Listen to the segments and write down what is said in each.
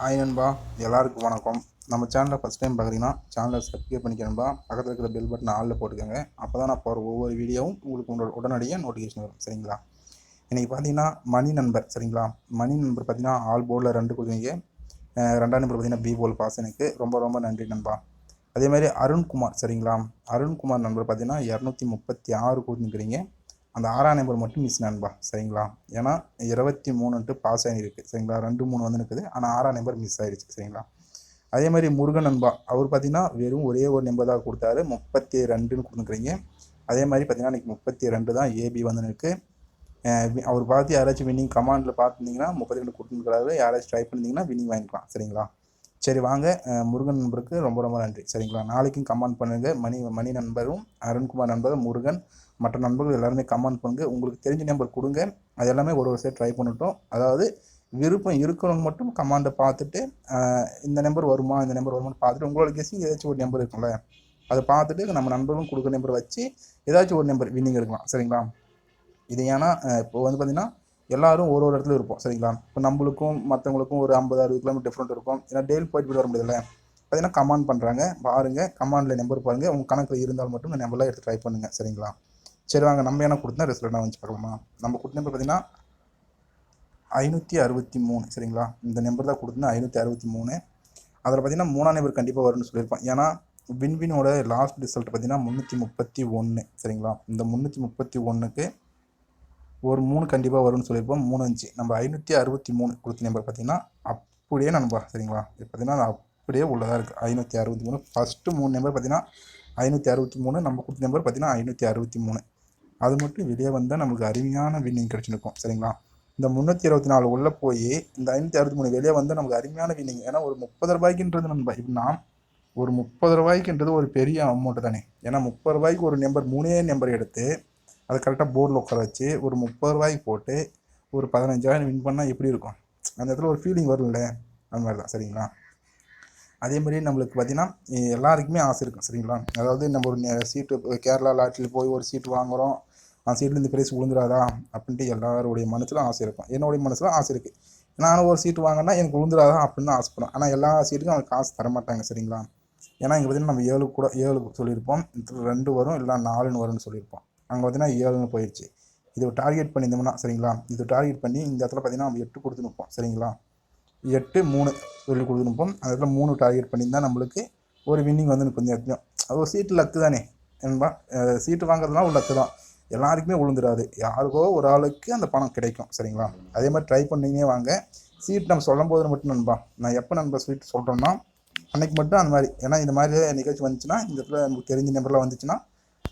Hi நண்பா, எல்லாருக்கும் வணக்கம். நம்ம சேனலில் ஃபஸ்ட் டைம் பார்க்குறீங்கன்னா சேனலை சப்ஸ்கிரைப் பண்ணிக்கணும்பா. பக்கத்தில் இருக்கிற பெல் பட்டன் ஆளில் போட்டுக்கோங்க. அப்போ தான் நான் போகிற ஒவ்வொரு வீடியோவும் உங்களுக்கு உடனடியாக நோட்டிஃபிகேஷன் வரும். சரிங்களா? இன்றைக்கி பார்த்தீங்கன்னா மணி நம்பர். சரிங்களா? மணி நம்பர் பார்த்தீங்கன்னா ஆல் போர்டில் 2 கொடுத்தீங்க. 2ஆம் நம்பர் பார்த்தீங்கன்னா பி போல் பாஸ். எனக்கு ரொம்ப ரொம்ப நன்றி நண்பா. அதேமாதிரி அருண்குமார். சரிங்களா? அருண்குமார் நம்பர் பார்த்தீங்கன்னா 236 கொடுத்துருக்கிறீங்க. அந்த 6ஆம் நம்பர் மட்டும் மிஸ் நண்பா. சரிங்களா? ஏன்னா 23 பாஸ் ஆகிருக்கு. சரிங்களா? 2 3 வந்து இருக்குது. ஆனால் 6ஆம் நம்பர் மிஸ் ஆகிடுச்சு. சரிங்களா? அதே மாதிரி முருகன் நண்பா, அவர் பார்த்தீங்கன்னா வெறும் ஒரே ஒரு நம்பர் தான் கொடுத்தாரு. 32ன்னு கொடுத்துருக்குறீங்க. அதே மாதிரி பார்த்தீங்கன்னா இன்றைக்கி 32 தான் ஏபி வந்து இருக்குது. அவர் பார்த்து யாராச்சும் வின்னிங் கமாண்டில் பார்த்துருந்தீங்கன்னா 32 கொடுத்துருக்காரு. யாராச்சும் ட்ரை பண்ணிங்கன்னா வின்னிங் வாங்கிக்கலாம். சரிங்களா? சரி வாங்க, முருகன் நண்பருக்கு ரொம்ப ரொம்ப நன்றி. சரிங்களா? நாளைக்கும் கமெண்ட் பண்ணுங்கள். மணி நண்பரும் அருண்குமார் நண்பரும் முருகன் மற்ற நண்பர்கள் எல்லாருமே கமெண்ட் பண்ணுங்க. உங்களுக்கு தெரிஞ்ச நம்பர் கொடுங்க. அது எல்லாமே ஒரு சைடு ட்ரை பண்ணிட்டோம். அதாவது விருப்பம் இருக்கிறவங்க மட்டும் கமாண்டை பார்த்துட்டு இந்த நம்பர் வருமா இந்த நம்பர் வருமானு பார்த்துட்டு உங்களோட கெஸ்ஸிங் ஏதாச்சும் ஒரு நம்பர் இருக்கும்ல, அதை பார்த்துட்டு நம்ம நண்பர்களும் கொடுக்குற நம்பர் வச்சு ஏதாச்சும் ஒரு நம்பர் வின்னிங் எடுக்கலாம். சரிங்களா? இது ஏன்னா இப்போ வந்து பார்த்திங்கன்னா எல்லாரும் ஒரு இடத்துல இருப்போம். சரிங்களா? இப்போ நம்மளுக்கும் மற்றவங்களுக்கும் ஒரு 50-60 கிலோமீட்டர் டிஃப்ரெண்ட் இருக்கும். ஏன்னா டெய்லி போயிட்டு வர முடியல. பார்த்தீங்கன்னா கமெண்ட் பண்ணுறாங்க பாருங்கள். கமாண்டில் நம்பர் பாருங்கள். உங்கள் கணக்கில் இருந்தால் மட்டும் இந்த நம்பர்லாம் எடுத்து ட்ரை பண்ணுங்கள். சரிங்களா? சரி வாங்க, நம்ம என்ன கொடுத்தா ரிசல்ட்டாக வந்து பார்க்கலாமா? நம்ம கொடுத்த நம்பர் பார்த்தீங்கன்னா 563. சரிங்களா? இந்த நம்பர் தான் கொடுத்தா 563. அதில் பார்த்தீங்கன்னா 3ஆம் நம்பர் கண்டிப்பாக வரும்னு சொல்லியிருப்பேன். ஏன்னா வின்வினோட லாஸ்ட் ரிசல்ட் பார்த்தீங்கன்னா 331. சரிங்களா? இந்த 331க்கு ஒரு 3 கண்டிப்பாக வரும்னு சொல்லியிருப்போம். 3 5 நம்ம 563 கொடுத்த நம்பர் பார்த்தீங்கன்னா அப்படியே நண்பா. சரிங்களா? இது பார்த்தீங்கன்னா அப்படியே உள்ளதாக இருக்குது. 563 ஃபஸ்ட்டு 3 நம்பர் பார்த்தீங்கன்னா 563. நம்ம கொடுத்த நம்பர் பார்த்தீங்கன்னா 563. அது மட்டும் வெளியே வந்தால் நமக்கு அருமையான வின்னிங் கிடச்சிருக்கும். சரிங்களா? இந்த 324 உள்ளே போய் இந்த 563 வெளியே வந்தால் நமக்கு அருமையான வின்னிங். ஏன்னா ஒரு 30 ரூபாய்க்குன்றது நண்பா. இப்படின்னா ஒரு 30 ரூபாய்க்குன்றது ஒரு பெரிய அமௌண்ட்டு தானே. ஏன்னா 30 ரூபாய்க்கு ஒரு நம்பர் 3 நம்பர் எடுத்து அதை கரெக்டாக போர்டில் உட்கார வச்சு ஒரு 30 ரூபாய்க்கு போட்டு ஒரு 15,000 வின் பண்ணால் எப்படி இருக்கும்? அந்த இடத்துல ஒரு ஃபீலிங் வரும்ல, அந்த மாதிரி தான். சரிங்களா? அதே மாதிரி நம்மளுக்கு பார்த்திங்கன்னா எல்லாருக்குமே ஆசை இருக்கும். சரிங்களா? அதாவது நம்ம ஒரு சீட்டு கேரளா லாட்டில் போய் ஒரு சீட்டு வாங்குகிறோம். அந்த சீட்டில் இந்த பிரைஸ் விழுந்துடாதா அப்படின்ட்டு எல்லாருடைய மனசிலும் ஆசை இருக்கும். என்னுடைய மனசில் ஆசை இருக்குது. நானும் ஒரு சீட்டு வாங்கினா எனக்கு விழுந்துடாதா அப்படின்னு தான் ஆசைப்படுவேன். ஆனால் எல்லா சீட்டுக்கும் அவங்க காசு தரமாட்டாங்க. சரிங்களா? ஏன்னா இங்கே பார்த்திங்கன்னா நம்ம 7 சொல்லியிருப்போம். 2 வரும் இல்லை 4ன்னு வரும்னு சொல்லியிருப்போம். அங்கே பார்த்தீங்கன்னா 7ன்னு போயிடுச்சு. இது டார்கெட் பண்ணியிருந்தோம்னா, சரிங்களா, இது டார்கெட் பண்ணி இந்த இடத்துல பார்த்தீங்கன்னா நம்ம 8 கொடுத்துருப்போம். சரிங்களா? 8 3 சொல்லி கொடுத்துருப்போம். அந்த இடத்துல 3 டார்கெட் பண்ணியிருந்தால் நம்மளுக்கு ஒரு வின்னிங் வந்து கொஞ்சம் எப்படியும் அது ஒரு சீட்டு லக்கு தானே என்பா. சீட்டு வாங்குறதுலாம் ஒரு லக்கு தான். எல்லாருக்குமே விழுந்துடாது. யாருக்கோ ஒரு ஆளுக்கு அந்த பணம் கிடைக்கும். சரிங்களா? அதே மாதிரி ட்ரை பண்ணினே வாங்க. சீட் நம்ம சொல்லும் போது மட்டும் நண்பா, நான் எப்போ நண்பா சீட் சொல்கிறோம்னா அன்றைக்கி மட்டும் அந்த மாதிரி. ஏன்னா இந்த மாதிரி நிகழ்ச்சி வந்துச்சுன்னா இந்த இடத்துல நமக்கு தெரிஞ்ச நம்பர்லாம் வந்துச்சுன்னா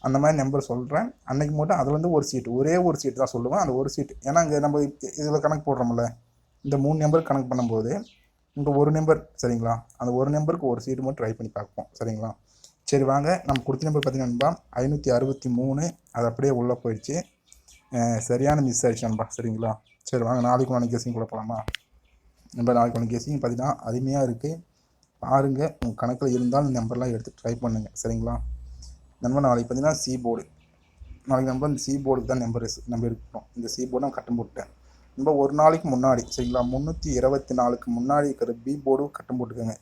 அந்த மாதிரி நம்பர் சொல்கிறேன். அன்றைக்கி மட்டும் அதில் வந்து ஒரு சீட்டு ஒரே ஒரு சீட்டு தான் சொல்லுவேன். அந்த ஒரு சீட்டு ஏன்னா இங்கே நம்ம இதில் கணக்கு போடுறோம்ல, இந்த 3 நம்பர் கணக்கு பண்ணும்போது இங்கே ஒரு நம்பர். சரிங்களா? அந்த ஒரு நம்பருக்கு ஒரு சீட்டு மட்டும் ட்ரை பண்ணி பார்ப்போம். சரிங்களா? சரி வாங்க, நம்ம கொடுத்த நம்பர் பார்த்தீங்கன்னா 563. அது அப்படியே உள்ளே போயிடுச்சு. சரியான மிஸ் ஆகிடுச்சு நண்பா. சரிங்களா? சரி வாங்க, நாளைக்கு ஒன்று கேசிங் கூட போகலாமா? நண்பா நாளைக்கு ஒன்று கேசிங் பார்த்தீங்கன்னா அருமையாக இருக்குது. பாருங்கள், உங்கள் கணக்கில் இருந்தால் நம்பர்லாம் எடுத்து ட்ரை பண்ணுங்கள். சரிங்களா? நண்பா நாளைக்கு பார்த்தீங்கன்னா சி போர்டு. நாளைக்கு நண்பா இந்த சி போர்டுக்கு தான் நம்பர் இருக்கணும். இந்த சி போர்டு நான் கட்டம் போட்டேன் நண்பா. ஒரு நாளைக்கு முன்னாடி. சரிங்களா? 324க்கு முன்னாடி இருக்கிற பி போர்டும் கட்டம் போட்டுக்கோங்க.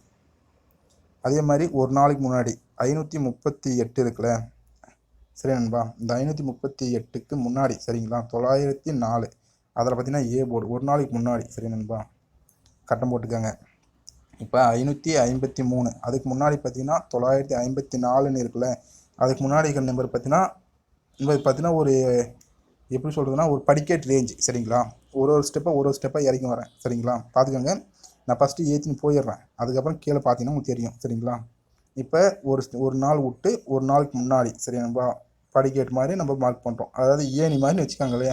அதே மாதிரி ஒரு நாளைக்கு முன்னாடி 538 இருக்குல்ல. சரி நண்பா, இந்த 538க்கு முன்னாடி. சரிங்களா? 904 அதில் பார்த்தீங்கன்னா ஏ போர்டு ஒரு நாளைக்கு முன்னாடி. சரி நண்பா, கட்டம் போட்டுக்கோங்க. இப்போ 553 அதுக்கு முன்னாடி பார்த்தீங்கன்னா 954ன்னு இருக்குல்ல. அதுக்கு முன்னாடி இருக்கிற நம்பர் பார்த்தீங்கன்னா ஒரு எப்படி சொல்கிறதுனா ஒரு படிக்கட் ரேஞ்ச். சரிங்களா? ஒரு ஸ்டெப்பாக இறக்கி வரேன். சரிங்களா? பார்த்துக்கோங்க. நான் ஃபஸ்ட்டு ஏற்றின்னு போயிடுறேன். அதுக்கப்புறம் கீழே பார்த்தீங்கன்னா உங்களுக்கு தெரியும். சரிங்களா? இப்போ ஒரு நாள் விட்டு ஒரு நாளுக்கு முன்னாடி. சரி நண்பா, படிக்கட் மாதிரி நம்ம மார்க் பண்ணுறோம். அதாவது ஏணி மாதிரி வச்சுக்காங்களே.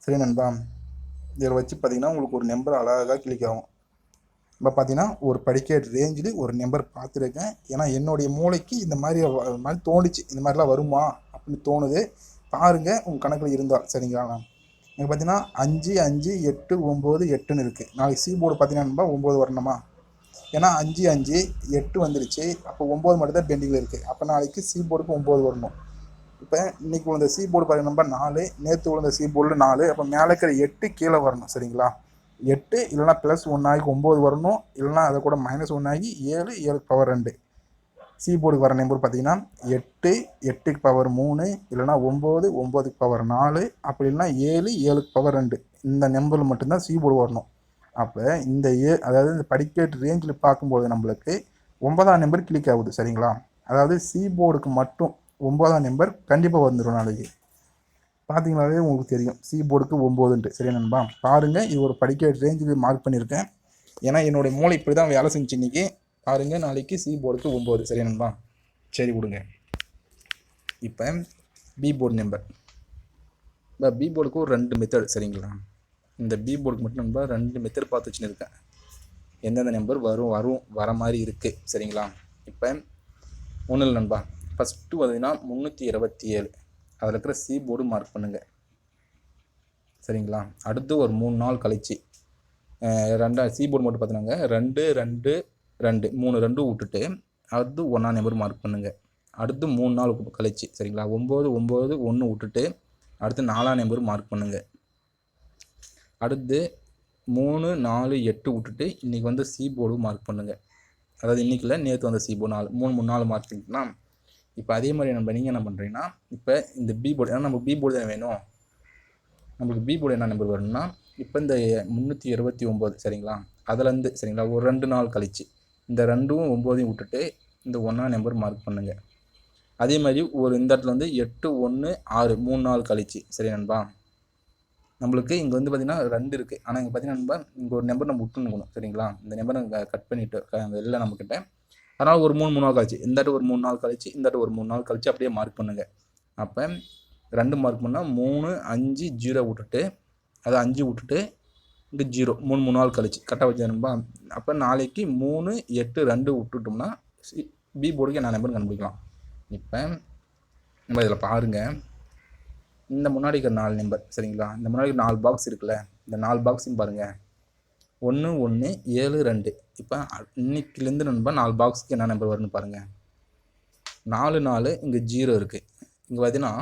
சரி நண்பா, இதில் வச்சு பார்த்தீங்கன்னா உங்களுக்கு ஒரு நம்பர் அழகாக கிளிக் ஆகும். இப்போ பார்த்தீங்கன்னா ஒரு படிக்கட் ரேஞ்சில் ஒரு நம்பர் பார்த்துருக்கேன். ஏன்னா என்னுடைய மூளைக்கு இந்த மாதிரி தோணுச்சு. இந்த மாதிரிலாம் வருமா அப்படின்னு தோணுது. பாருங்கள் உங்கள் கணக்கில் இருந்தால். சரிங்களா? எனக்கு பார்த்தீங்கன்னா 5 5 8 9 8ன்னு இருக்குது. நாளைக்கு சி போர்டு பார்த்தீங்கன்னா 9 வரணுமா? ஏன்னா 5 5 8 வந்துருச்சு. அப்போ 9 மட்டும் தான் பெண்டிங்கில் இருக்குது. அப்போ நாளைக்கு சி போர்டுக்கு 9 வரணும். இப்போ இன்றைக்கி விழுந்த சி போர்டு பார்த்தீங்கன்னா 4, நேற்று விழுந்த சி போர்டில் 4. அப்போ மேலே இருக்கிற 8 கீழே வரணும். சரிங்களா? 8 இல்லைனா ப்ளஸ் 1 ஆகி 9 வரணும், இல்லைனா அதை கூட -1 ஆகி 7, 7க்கு பவர் 2. சி போர்டுக்கு வர நம்பர் பார்த்தீங்கன்னா 8, 8க்கு பவர் 3, இல்லைனா 9, 9க்கு பவர் 4, அப்படி இல்லைனா 7, 7க்கு பவர் 2. இந்த நம்பரில் மட்டும்தான் சி போர்டு வரணும். அப்போ இந்த அதாவது இந்த படிக்கட்டு ரேஞ்சில் பார்க்கும்போது நம்மளுக்கு 9ஆம் நம்பர் கிளிக் ஆகுது. சரிங்களா? அதாவது சி போர்டுக்கு மட்டும் 9ஆம் நம்பர் கண்டிப்பாக வந்துடும் நாளைக்கு. பார்த்தீங்களாவே உங்களுக்கு தெரியும் சி போர்டுக்கு 9ன்ட்டு. சரியா நண்பா? பாருங்கள், இது ஒரு படிக்கட்டு ரேஞ்சில் மார்க் பண்ணியிருக்கேன். ஏன்னா என்னுடைய மூளை இப்படி தான் வேலை செஞ்சு இன்றைக்கி. பாருங்கள், நாளைக்கு சி போர்டுக்கு 9. சரியா நண்பா? சரி விடுங்க. இப்போ பி போர்டு நம்பர். இப்போ பி போர்டுக்கு ஒரு 2 மெத்தட். சரிங்களா? இந்த பி போர்டுக்கு மட்டும் நண்பா 2 மெத்தட் பார்த்து வச்சுன்னு இருக்கேன். எந்தெந்த நம்பர் வர மாதிரி இருக்குது. சரிங்களா? இப்போ ஒன்றும் இல்லை நண்பா. ஃபஸ்ட்டு பார்த்தீங்கன்னா 327 அதில் இருக்கிற சி போர்டு மார்க் பண்ணுங்கள். சரிங்களா? அடுத்து ஒரு 3 நாள் கழிச்சு சி போர்டு மட்டும் பார்த்தினாங்க 2, 2, 2 3 2 விட்டுட்டு அடுத்து 1ஆம் நம்பர் மார்க் பண்ணுங்கள். அடுத்து 3 நாள் கழிச்சு. சரிங்களா? 9, 9, 1 விட்டுட்டு அடுத்து 4ஆம் நம்பர் மார்க் பண்ணுங்கள். அடுத்து 3, 4, 8 விட்டுட்டு இன்றைக்கி வந்து சி போர்டு மார்க் பண்ணுங்கள். அதாவது இன்றைக்கில் நேற்று வந்த சி போர்டு 3 நாள் மார்க் பண்ணிட்டுனா இப்போ அதே மாதிரி நீங்கள் என்ன பண்ணுறீங்கன்னா இப்போ இந்த பி போர்டு, ஏன்னா நம்ம பி போர்டு தான் வேணும். நம்மளுக்கு பி போர்டு என்ன நம்பர் வரணும்னா இப்போ இந்த 329. சரிங்களா? அதுலேருந்து சரிங்களா ஒரு 2 நாள் கழிச்சு இந்த 2ம் 9ஐயும் விட்டுட்டு இந்த 1ஆம் நம்பர் மார்க் பண்ணுங்கள். அதே மாதிரி ஒரு இந்த இடத்துல வந்து 8, 1, 6 3 நாள் கழிச்சு. சரி நண்பா? நம்மளுக்கு இங்கே வந்து பார்த்திங்கன்னா 2 இருக்குது. ஆனால் இங்கே பார்த்திங்கன்னா நண்பா இங்கே ஒரு நம்பர் நம்ம விட்டுணுக்கணும். சரிங்களா? இந்த நம்பரை கட் பண்ணிவிட்டு வெளில நம்மக்கிட்ட. அதனால் ஒரு 3 நாள் கழிச்சு இந்த ஒரு 3 நாள் கழிச்சு இந்த ஒரு 3 நாள் கழிச்சு அப்படியே மார்க் பண்ணுங்கள். அப்போ 2 மார்க் பண்ணால் 3, 5, 0 விட்டுட்டு அதை 5 விட்டுட்டு இங்கே 0 3 நாள் கழிச்சு கரெக்டாக வச்சுருப்பா. அப்போ நாளைக்கு 3, 8, 2 விட்டுட்டோம்னா பி போர்டுக்கு என்ன நம்பர் கண்டுபிடிக்கலாம். இப்போ நம்ம இதில் பாருங்கள், இந்த முன்னாடி இருக்கிற 4 நம்பர். சரிங்களா? இந்த முன்னாடி 4 பாக்ஸ் இருக்குல்ல, இந்த 4 பாக்ஸையும் பாருங்கள். 1, 1, 7, 2. இப்போ இன்னைக்குலேருந்து நண்பா 4 பாக்ஸுக்கு என்ன நம்பர் வரும்னு பாருங்கள். 4, 4 இங்கே 0 இருக்குது. இங்கே பார்த்தீங்கன்னா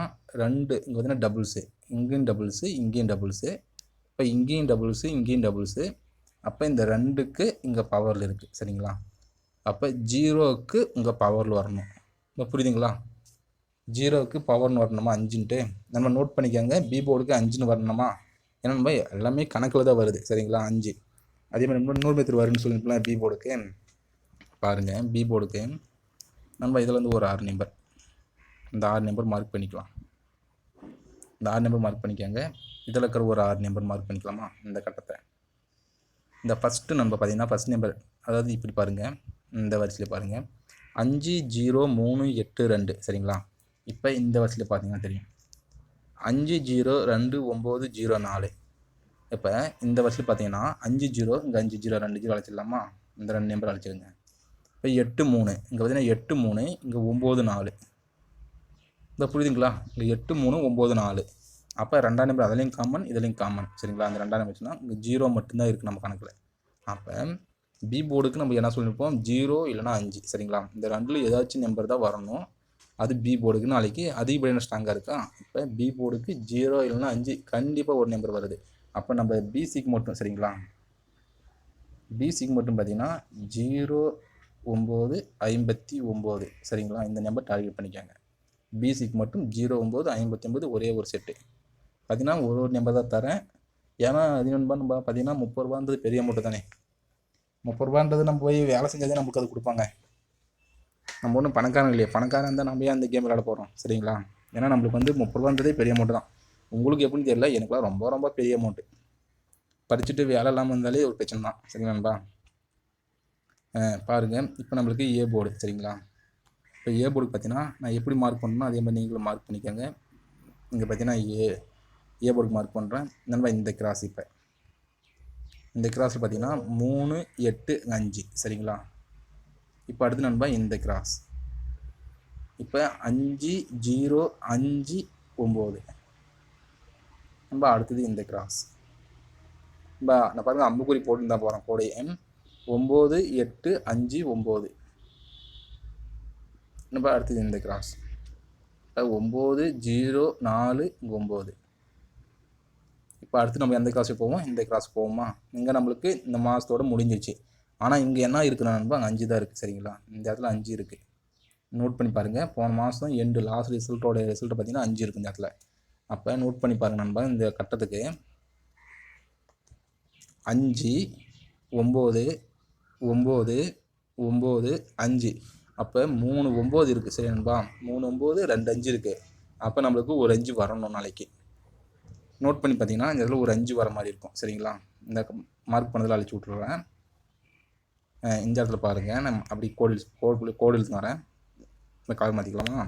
2 இங்கே பார்த்தீங்கன்னா டபுள்ஸு, இங்கேயும் டபுள்ஸு, இங்கேயும் டபுள்ஸு. இப்போ இங்கேயும் டபுள்ஸு, இங்கேயும் டபுள்ஸு. அப்போ இந்த 2க்கு இங்கே பவரில் இருக்குது. சரிங்களா? அப்போ 0க்கு உங்கள் பவரில் வரணும். இப்போ புரியுதுங்களா? 0க்கு பவர்னு வரணுமா 5ன்ட்டு நம்ம நோட் பண்ணிக்கோங்க. பி போர்டுக்கு 5ன்னு வரணுமா? ஏன்னா நம்ம எல்லாமே கணக்கில் தான் வருது. சரிங்களா? 5. அதே மாதிரி நம்ம 100 மீட்டர் வரும்னு சொல்லிட்டுலாம் பி போர்டுக்கு பாருங்கள். பி போர்டுக்கு நம்ம இதில் வந்து ஒரு 6 நம்பர், இந்த 6 நம்பர் மார்க் பண்ணிக்கலாம். இந்த 6 நம்பர் மார்க் பண்ணிக்கோங்க. இதில் இருக்கிற ஒரு 6 நம்பர் மார்க் பண்ணிக்கலாமா இந்த கட்டத்தை. இந்த ஃபஸ்ட்டு நம்ம பார்த்திங்கன்னா ஃபஸ்ட் நம்பர், அதாவது இப்படி பாருங்கள், இந்த வரிசையில் பாருங்கள் 5, 0, 3, 8, 2. சரிங்களா? இப்போ இந்த வரிசையில் பார்த்தீங்கன்னா தெரியும் 5, 0, 2, 9, 0, 4. இப்போ இந்த வரிசையில் பார்த்தீங்கன்னா 5, 0 இங்கே 5, 0, 2 0 அழைச்சிடலாமா? இந்த 2 நம்பர் அழைச்சிடுங்க. இப்போ 8, 3 இங்கே பார்த்தீங்கன்னா 8, 3 இங்கே 9, 4. இந்த புரியுதுங்களா? இங்கே 8, 3, 9, 4. அப்போ 2ஆம் நம்பர் அதுலேயும் காமன், இதுலேயும் காமன். சரிங்களா? அந்த 2ஆம் நம்பர்னா இங்கே 0 மட்டும்தான் இருக்குது நம்ம கணக்கில். அப்போ பி போர்டுக்கு நம்ம என்ன சொல்லியிருப்போம்? 0 இல்லைனா 5. சரிங்களா? இந்த 2ல் ஏதாச்சும் நம்பர் தான் வரணும். அது பி போர்டுக்கு நாளைக்கு அதிகப்படியான ஸ்ட்ராங்காக இருக்கா? இப்போ பி போர்டுக்கு 0 இல்லைனா 5 கண்டிப்பாக ஒரு நம்பர் வருது. அப்போ நம்ம பிசிக்கு மட்டும், சரிங்களா, பிசிக்கு மட்டும் பார்த்தீங்கன்னா 0, 9, 59. சரிங்களா? இந்த நம்பர் டார்கெட் பண்ணிக்காங்க. பிசிக்கு மட்டும் 0, 9, 59 ஒரே ஒரு செட்டு. பார்த்தீங்கன்னா ஒரு நம்பர் தான் தரேன். ஏன்னா அது நண்பா நம்ம பார்த்தீங்கன்னா 30 ரூபான்றது பெரிய அமௌண்ட்டு தானே. 30 ரூபான்றது நம்ம போய் வேலை செஞ்சாதே நமக்கு அது கொடுப்பாங்க. நம்ம ஒன்றும் பணக்காரன் இல்லையா? பணக்காரன் இருந்தால் நம்ம ஏன் அந்த கேம் விளையாட போகிறோம்? சரிங்களா? ஏன்னா நம்மளுக்கு வந்து 30 ரூபான்றதே பெரிய அமௌண்ட்டு தான். உங்களுக்கு எப்படின்னு தெரியல, எனக்குலாம் ரொம்ப ரொம்ப பெரிய அமௌண்ட்டு. படிச்சுட்டு வேலை இல்லாமல் இருந்தாலே ஒரு பிரச்சனை தான். சரிங்களான்பா? பாருங்கள், இப்போ நம்மளுக்கு ஏ போர்டு. சரிங்களா? இப்போ ஏ போர்டுக்கு பார்த்தீங்கன்னா நான் எப்படி மார்க் பண்ணணும் அதே மாதிரி நீங்களும் மார்க் பண்ணிக்கோங்க. இங்கே பார்த்தீங்கன்னா ஏ போர்டுக்கு மார்க் பண்ணுறேன் நண்பா. இந்த கிராஸ், இப்போ இந்த கிராஸில் பார்த்தீங்கன்னா 3, 8, 5. சரிங்களா? இப்போ அடுத்து நண்பா இந்த கிராஸ், இப்போ 5, 0, 5, 9. நண்பா அடுத்தது இந்த கிராஸ். நண்பா நான் பாருங்கள் அம்புக்குறி போட்டு தான் போகிறேன். கோடை 9, 8, 5, 9. நண்பா அடுத்தது இந்த கிராஸ் 9, 0, 4, 9. இப்போ இப்போ அடுத்து நம்ம எந்த கிளாஸுக்கு போவோம், இந்த கிளாஸ் போவோமா. இங்கே நம்மளுக்கு இந்த மாதத்தோட முடிஞ்சிச்சு. ஆனால் இங்கே என்ன இருக்குன்னா நண்பா, 5 தான் இருக்குது சரிங்களா. இந்த இடத்துல 5 இருக்குது. நோட் பண்ணி பாருங்கள். போன மாதம் எண்டு லாஸ்ட் ரிசல்ட்டோட ரிசல்ட்டை பார்த்தீங்கன்னா 5 இருக்குது இந்த இடத்துல. அப்போ நோட் பண்ணி பாருங்கள் நண்பா, இந்த கட்டத்துக்கு 5 9 9 9 5. அப்போ 3 9 இருக்குது சரி நண்பா. 3 9 2 5 இருக்குது. அப்போ நம்மளுக்கு ஒரு 5 வரணும் நாளைக்கு. நோட் பண்ணி பார்த்தீங்கன்னா இந்த இடத்துல ஒரு 5 வர மாதிரி இருக்கும் சரிங்களா. இந்த மார்க் பண்ணதில் அழிச்சு விட்ருவேன். இந்த இடத்துல பாருங்கள், நம்ம அப்படி கோடு எழுத்து வரேன். இந்த கலர் மாற்றிக்கலாமா.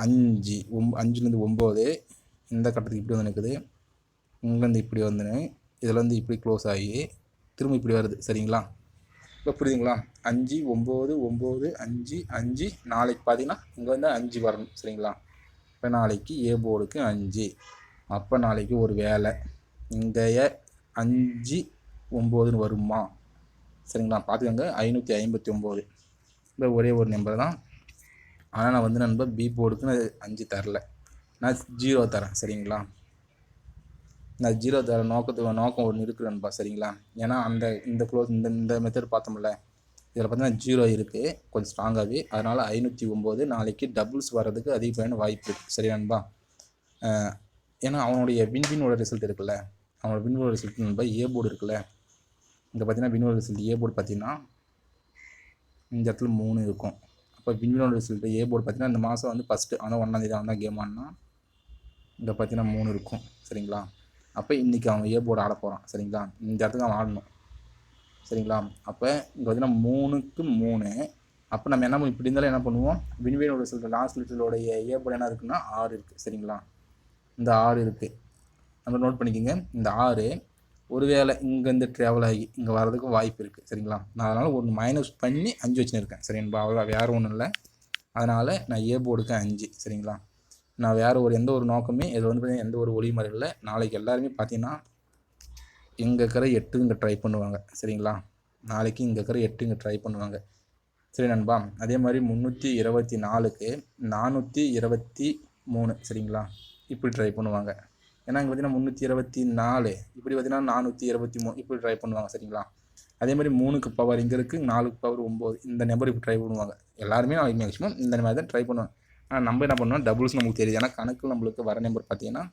5 5லேருந்து 9 இந்த கட்டத்துக்கு இப்படி வந்து நிற்குது. இங்கேருந்து இப்படி வந்துன்னு இதில் வந்து இப்படி க்ளோஸ் ஆகி திரும்ப இப்படி வருது சரிங்களா. இப்போ புரியுதுங்களா. 5 9 9 5 5. நாளைக்கு பார்த்தீங்கன்னா இங்கே வந்து 5 வரணும் சரிங்களா. இப்போ நாளைக்கு ஏ போர்டுக்கு 5. அப்போ நாளைக்கு ஒரு வேலை இங்கேயே 5 9ன்னு வருமா சரிங்களா. பார்த்துக்கோங்க 559. இப்போ ஒரே ஒரு நம்பர் தான். ஆனால் நான் வந்து நண்பர் பி போர்டுக்கு நான் 5 தரல, நான் 0 தரேன் சரிங்களா. நான் 0 தர நோக்கம் ஒன்று இருக்குது நண்பா சரிங்களா. ஏன்னா இந்த க்ளோஸ் இந்த மெத்தட் பார்த்தோம்ல, இதில் பார்த்தீங்கன்னா 0 இருக்குது கொஞ்சம் ஸ்ட்ராங்காகவே. அதனால் 509 நாளைக்கு டபுள்ஸ் வர்றதுக்கு அதிகமான வாய்ப்பு இருக்குது சரி நண்பா. ஏன்னா அவனுடைய வின்வினோட ரிசல்ட் இருக்குல்ல, அவனோட வின்வினோட ரிசல்ட் நண்பா ஏ போர்டு இருக்குல்ல. இங்கே பார்த்தீங்கன்னா வின்வினோட ரிசல்ட் ஏ போர்டு பார்த்தீங்கன்னா இந்த இடத்துல 3 இருக்கும். அப்போ வின்வினோட ரிசல்ட் ஏ போர்டு பார்த்தீங்கன்னா இந்த மாதம் வந்து ஃபஸ்ட்டு ஆனால் 1ஆம் தேதி அவன் தான் கேம் ஆடினா இங்கே பார்த்தீங்கன்னா 3 இருக்கும் சரிங்களா. அப்போ இன்றைக்கி அவன் ஏ போர்டு ஆட போகிறான் சரிங்களா. இந்த இடத்துக்கு அவன் ஆடணும் சரிங்களா. அப்போ இங்கே பார்த்தீங்கன்னா 3க்கு 3. அப்போ நம்ம என்ன இப்படி இருந்தாலும் என்ன பண்ணுவோம், வின்வினோட ரிசல்ட் லாஸ்ட் லிட்டரோடைய ஏ போர்டு என்ன இருக்குன்னா 6 இருக்குது சரிங்களா. இந்த 6 இருக்குது நம்ம நோட் பண்ணிக்கோங்க. இந்த 6 ஒருவேளை இங்கேருந்து ட்ராவல் ஆகி இங்கே வர்றதுக்கு வாய்ப்பு இருக்குது சரிங்களா. நான் அதனால் ஒன்று மைனஸ் பண்ணி 5 வச்சுன்னு இருக்கேன் சரிங்களா. அவ்வளோ வேறு ஒன்றும் இல்லை. அதனால் நான் ஏ போர்டுக்கு 5 சரிங்களா. நான் வேறு எந்த ஒரு நோக்கமே இதில் வந்து பார்த்தீங்கன்னா எந்த ஒரு ஒளிமறை இல்லை. நாளைக்கு எல்லாருமே பார்த்தீங்கன்னா இங்கே இருக்கிற 8 இங்கே ட்ரை பண்ணுவாங்க சரிங்களா. நாளைக்கு இங்கே இருக்கிற 8 இங்கே ட்ரை பண்ணுவாங்க சரி நண்பா. அதே மாதிரி 324க்கு 423 சரிங்களா, இப்படி ட்ரை பண்ணுவாங்க. ஏன்னா இங்கே பார்த்தீங்கன்னா 324 இப்படி பார்த்தீங்கன்னா 423 இப்படி ட்ரை பண்ணுவாங்க சரிங்களா. அதே மாதிரி 3க்கு பவர் இங்கே இருக்குது, 4க்கு பவர் 9 இந்த நம்பர் இப்படி ட்ரை பண்ணுவாங்க எல்லாருமே. நாளைக்கு மேக்ஸிமம் இந்த மாதிரி தான் ட்ரை பண்ணுவாங்க. ஆனால் நம்ம என்ன பண்ணுவோம், டபுள்ஸ் நமக்கு தெரியுது. ஏன்னா கணக்கு நம்மளுக்கு வர நம்பர் பார்த்தீங்கன்னா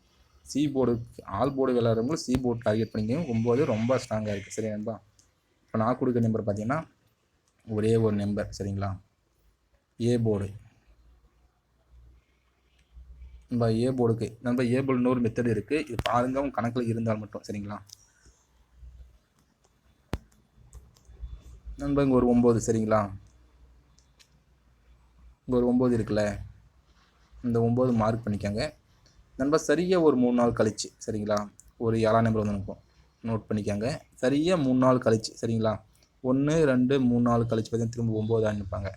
சி போர்டுக்கு ஆல் போர்டு விளையாடுறவங்களும் சி போர்டு டார்கெட் பண்ணிக்கோங்க. 9 ரொம்ப ஸ்ட்ராங்காக இருக்குது சரி நண்பா. இப்போ நான் கொடுக்குற நம்பர் பார்த்தீங்கன்னா ஒரே ஒரு நம்பர் சரிங்களா, ஏ போர்டு. நம்ம ஏ போர்டுக்கு நம்ம ஏ போர்டு இன்னொரு மெத்தட் இருக்குது, இது பாருங்க அவங்க கணக்கில் இருந்தால் மட்டும் சரிங்களா. நண்பா இங்கே ஒரு 9 சரிங்களா, இங்கே ஒரு 9 இருக்குல்ல, இந்த 9 மார்க் பண்ணிக்கோங்க நண்பா. சரியாக ஒரு 3 நாள் கழிச்சு சரிங்களா, ஒரு 7ஆம் நம்பர் வந்து நினைப்போம். நோட் பண்ணிக்கோங்க. சரியாக 3 நாள் கழிச்சு சரிங்களா, 1 2 3 நாள் கழிச்சு பார்த்தீங்கன்னா திரும்ப 9 அனுப்பாங்க.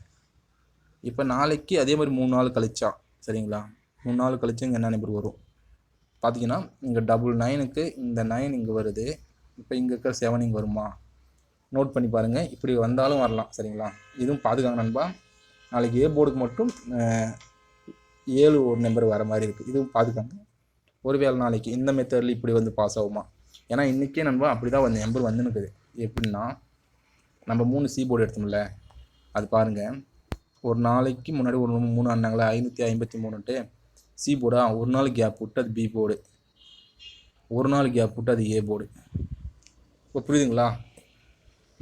இப்போ நாளைக்கு அதே மாதிரி 3 நாள் கழிச்சா சரிங்களா, 3 நாள் கழிச்சு இங்கே என்ன நம்பர் வரும் பார்த்தீங்கன்னா இங்கே 9க்கு இந்த 9 இங்கே வருது. இப்போ இங்கே இருக்கிற 7 இங்கே வருமா, நோட் பண்ணி பாருங்கள். இப்படி வந்தாலும் வரலாம் சரிங்களா. இதுவும் பார்த்துக்காங்க நண்பா. நாளைக்கு ஏ போர்டுக்கு மட்டும் 7 ஒரு நம்பர் வர மாதிரி இருக்குது, இதுவும் பார்த்துக்காங்க. ஒருவேளை நாளைக்கு இந்த மெத்தடில் இப்படி வந்து பாஸ் ஆகுமா. ஏன்னா இன்றைக்கே நண்பா அப்படி தான் அந்த நம்பர் வந்துனுக்குது. எப்படின்னா நம்ம 3 சி போர்டு எடுத்தோம்ல, அது பாருங்கள். ஒரு நாளைக்கு முன்னாடி ஒரு 3 ஆனாங்களா 553ன்ட்டு சி போர்டா, ஒரு நாள் கேப் விட்டு அது பி போர்டு, ஒரு நாள் கேப் விட்டு அது ஏ போர்டு. இப்போ புரியுதுங்களா.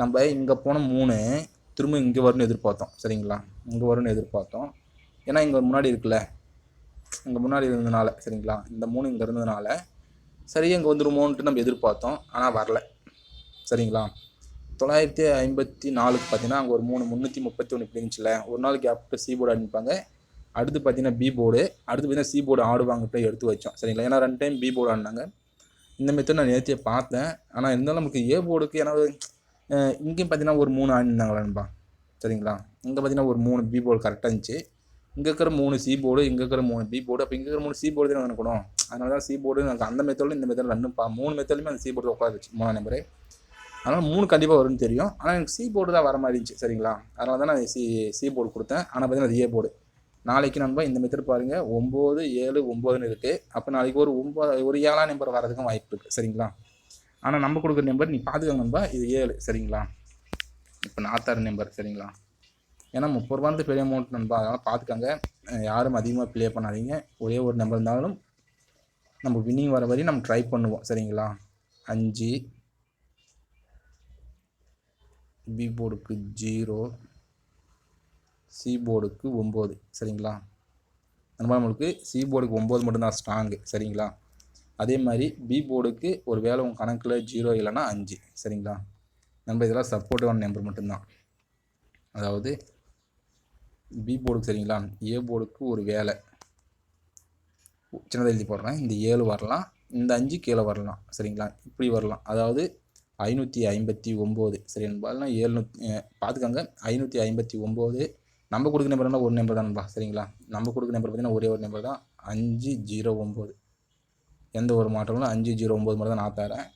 நம்ம இங்கே போன 3 திரும்ப இங்கே வரும்னு எதிர்பார்த்தோம் சரிங்களா, இங்கே வரும்னு எதிர்பார்த்தோம். ஏன்னா இங்கே முன்னாடி இருக்குல்ல, இங்கே முன்னாடி இருந்ததுனால சரிங்களா, இந்த 3 இங்கே இருந்ததுனால சரியாக இங்கே வந்துருமோன்ட்டு நம்ம எதிர்பார்த்தோம். ஆனால் வரல சரிங்களா. 954க்கு பார்த்தீங்கன்னா அங்கே ஒரு 331 இப்படி இருந்துச்சுல, ஒரு நாள் கேப் விட்டு சி போர்டு அனுப்பிப்பாங்க. அடுத்து பார்த்தீங்கன்னா பி போர்டு, அடுத்து பார்த்தீங்கன்னா சி போர்டு ஆடுவாங்கட்டு எடுத்து வச்சோம் சரிங்களா. ஏன்னா 2 டைம் பி போர்டு ஆடினாங்க. இந்த மெத்தட் நான் நேர்த்தியை பார்த்தேன். ஆனால் இருந்தாலும் நமக்கு ஏ போர்டுக்கு ஏன்னா இங்கேயும் பார்த்தீங்கன்னா ஒரு 3 ஆடினாங்களான்பா சரிங்களா. இங்கே பார்த்தீங்கன்னா ஒரு 3 பி போர்டு கரெக்டாக இருந்துச்சு. இங்கே இருக்கிற 3 சி போர்டு, இங்கே இருக்கிற 3 பி போர்டு, அப்போ இங்கே இருக்கிற 3 சி போர்டு தான் நினைக்கணும். அதனால தான் சி போர்டு எனக்கு அந்த மெத்தடில் இந்த மெத்தடில் 3 மெத்தட்லையுமே அந்த சி போர்டு உட்காந்துச்சு 3ஆம் நம்பரு. அதனால் 3 கண்டிப்பாக வரும்னு தெரியும். ஆனால் எனக்கு சி போர்டு தான் வர மாதிரி இருந்துச்சு சரிங்களா. அதனால தான் நான் சி போர்டு கொடுத்தேன். ஆனால் பார்த்தீங்கன்னா அது ஏ போர்டு. நாளைக்கு நண்பா இந்த மெத்தட் பாருங்கள் 9 7 9ன்னு இருக்குது. அப்போ நாளைக்கு ஒரு 7ஆம் நம்பர் வரதுக்கும் வாய்ப்பு இருக்குது சரிங்களா. ஆனால் நம்ம கொடுக்குற நம்பர் நீ பார்த்துக்கோங்க நண்பா, இது 7 சரிங்களா. இப்போ 46 நம்பர் சரிங்களா. ஏன்னா 30 ரூபான்றது பெரிய அமௌண்ட் நண்பா, அதனால் பார்த்துக்கோங்க. யாரும் அதிகமாக ப்ளே பண்ணாதீங்க. ஒரே ஒரு நம்பர் இருந்தாலும் நம்ம வின்னிங் வர வரையும் நம்ம ட்ரை பண்ணுவோம் சரிங்களா. 5, பி போர்டுக்கு 0, சி போர்டுக்கு 9 சரிங்களா. நண்பா நம்மளுக்கு சி போர்டுக்கு 9 மட்டும்தான் ஸ்ட்ராங்கு சரிங்களா. அதே மாதிரி பி போர்டுக்கு ஒரு வேளை உங்கள் கணக்கில் 0 இல்லைன்னா 5 சரிங்களா. நம்ம இதெல்லாம் சப்போர்ட்டிவான நம்பர் மட்டும்தான். அதாவது பி போர்டுக்கு சரிங்களா. ஏ போர்டுக்கு ஒரு வேலை சின்னதாக எழுதி போடுறேன். இந்த 7 வரலாம், இந்த 5 கீழே வரலாம் சரிங்களா. இப்படி வரலாம். அதாவது 559 சரி நண்பா. இல்லைனா 700 பார்த்துக்கோங்க. 559 நம்ம கொடுக்குற நம்பர்னா ஒரு நம்பர் தான்பா சரிங்களா. நம்ம கொடுக்குற நம்பர் பார்த்தீங்கன்னா ஒரே ஒரு நம்பர் தான், 509. எந்த ஒரு மாற்றங்களும் 509 மட்டும் தான் நான் தரேன்.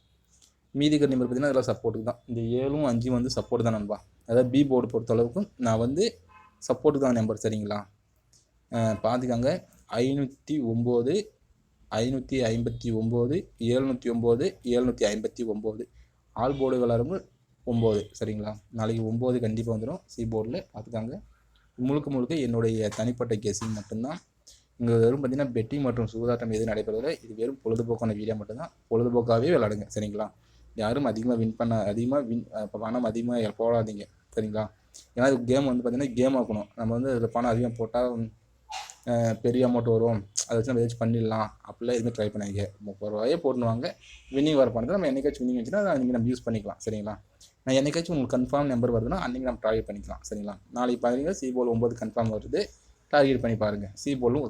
மீதி இருக்கிற நம்பர் பார்த்தீங்கன்னா இதெல்லாம் சப்போர்ட்டுக்கு தான். இந்த 7ம் 5ம் வந்து சப்போர்ட் தான் நண்பா. அதாவது பி போர்டு பொறுத்தளவுக்கும் நான் வந்து சப்போர்ட்டுக்கு தான் நம்பர் சரிங்களா. பார்த்துக்கோங்க. 509, 559, 709, 759 ஆல் போர்டு விளாடுங்க 9 சரிங்களா. நாளைக்கு 9 கண்டிப்பாக வந்துடும் சி போர்டில். பார்த்துக்காங்க. முழுக்க என்னுடைய தனிப்பட்ட கெஸிங் மட்டும்தான். இங்கே வெறும் பார்த்தீங்கன்னா பெட்டிங் மற்றும் சூதாட்டம் எதுவும் நடைபெறதில்லை. இது வெறும் பொழுதுபோக்கான வீடியோ மட்டும்தான். பொழுதுபோக்காகவே விளாடுங்க சரிங்களா. யாரும் அதிகமாக பணம் அதிகமாக போடாதீங்க சரிங்களா. ஏன்னா இது கேம் வந்து பார்த்திங்கன்னா கேம் ஆக்கணும். நம்ம வந்து அதில் பணம் அதிகமாக போட்டால் பெரிய அமௌண்ட் வரும், அதை வச்சு நம்ம ஏதாச்சும் பண்ணிடலாம் அப்படிலாம் எதுவுமே ட்ரை பண்ணாங்க. 30 ரூபாயே போட்டுருவாங்க. வின்னிங் வர பணத்தை நம்ம என்னைக்காச்சும் வின்னிங் வச்சுன்னா அன்றைக்கி நம்ம யூஸ் பண்ணிக்கலாம் சரிங்களா. நான் என்னைக்காச்சும் உங்களுக்கு கன்ஃபார்ம் நம்பர் வருதுன்னா அன்றைக்கி நம்ம டார்கெட் பண்ணிக்கலாம் சரிங்களா. நாளைக்கு பாருங்கள் சி போல் 9 கன்ஃபார்ம் வருது, டார்கெட் பண்ணி பாருங்கள். சி போலும்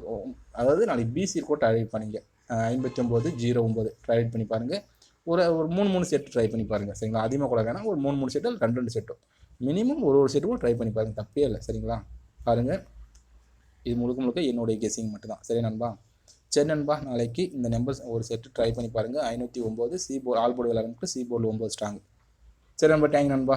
அதாவது நாளைக்கு பிசி கூட டார்கெட் பண்ணிங்க 5909 டார்கெட் பண்ணி பாருங்கள். ஒரு 3 செட்டு ட்ரை பண்ணி பாருங்கள் சரிங்களா. அதிகமாக கூட வேணாம், ஒரு 3 செட்டு அல்லது 2 செட்டும் மினிமம் ஒரு செட்டு கூட ட்ரை பண்ணி பாருங்கள், தப்பே இல்லை சரிங்களா. பாருங்கள், இது முழுக்க என்னுடைய கெஸிங் மட்டும்தான் சரி நண்பா. சரி நண்பா, நாளைக்கு இந்த நம்பர் ஒரு செட்டு ட்ரை பண்ணி பாருங்கள். 509 சி போர்டு ஆல் போர்டு விளையாடுறதுக்கு சி போர்டு 9 ஸ்ட்ராங். சரி நண்பா, தேங்க் நண்பா.